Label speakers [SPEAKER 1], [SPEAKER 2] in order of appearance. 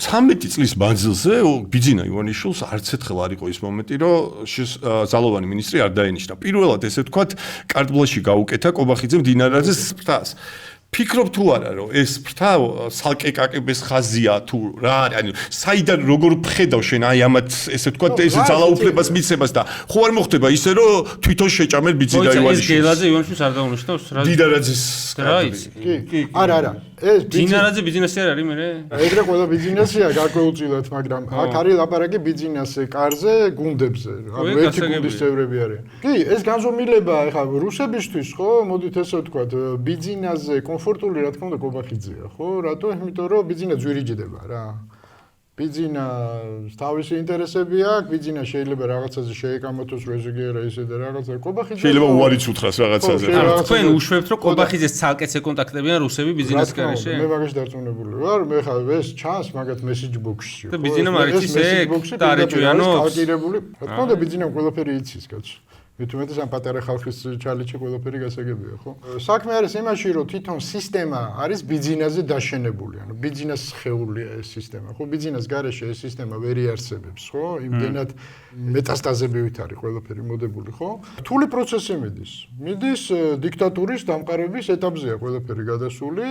[SPEAKER 1] 13 წლის მანძილზე ბიძინა ივანიშვილს არც ერთხელ არ იყო ის მომენტი, რომ ზალოვანი მინისტრი არ დაენიშნა. პირველად ესე ვთქვათ, კარტბლოში გაუკეთა კობახიძემ დინარაძეს ფრთას. ფიქრობ თუ არა რომ ეს ფრთა სალკეკაკების ხაზია თუ რა არის ანუ საიდან როგორ ხედავ შენ აი ამათ ესე ვთქვათ ეს ძალაუფლებას მიცემას და ხო არ მოხდება ისე რომ თვითონ შეჭამენ ბიძინა ივანიშვილს
[SPEAKER 2] ეს გელაძე ივანიშვილს არ დაუნიშნავს რა
[SPEAKER 1] დინარაძის
[SPEAKER 3] კი არა ეს
[SPEAKER 2] დინარაძე ბიზნესი არ არის მე
[SPEAKER 3] ეგრე ყველა ბიზნესია გაკვეულწილად მაგრამ აქ არის ლაპარაკი ბიზნეს კარზე გუნდებზე ანუ ერთი გუნდის წევრები არიან კი ეს განზომილება ეხლა რუსებისთვის ხო მოდით ესე ვთქვათ ბიზნესზე კომფორტული რა თქმა უნდა კობახიძეა ხო რატო იმიტომ რომ ბიზნესა ძვირიჯდება რა ბიზნესა თავისი ინტერესები აქვს ბიზნესა შეიძლება რაღაცაზე შეეკამათოს რეზიგერა ისე და რაღაცა კობახიძე
[SPEAKER 1] შეიძლება უარიც უთხრას რაღაცაზე
[SPEAKER 2] ანუ თქვენ უშვებთ რომ კობახიძეს ცალკეცე კონტაქტებიან რუსები ბიზნეს კარში
[SPEAKER 3] მე მაგაში დარწმუნებული ვარ მე ხა ეს ჩანს მაგათ მესეჯ ბოქსში
[SPEAKER 2] და ბიზნესა მარიცის ეგ დაარეჭიანობს
[SPEAKER 3] კალკირებული რა თქმა უნდა ბიზნესა ყველაფერი იცის კაცო მithumetes ამ პატარა ხალხის ჩალიჩი ყველაფერი გასაგებია ხო საქმე არის იმაში რომ თვითონ სისტემა არის ბიზნესზე დაშენებული ანუ ბიზნეს ხეულია ეს სისტემა ხო ბიზნეს გარეშე ეს სისტემა ვერ იარსებებს ხო იმდენად მეტასტაზებივით არის ყველაფერი მოდებული ხო რთული პროცესი მიდის დიქტატურის დამყარების ეტაპზეა ყველაფერი გადასული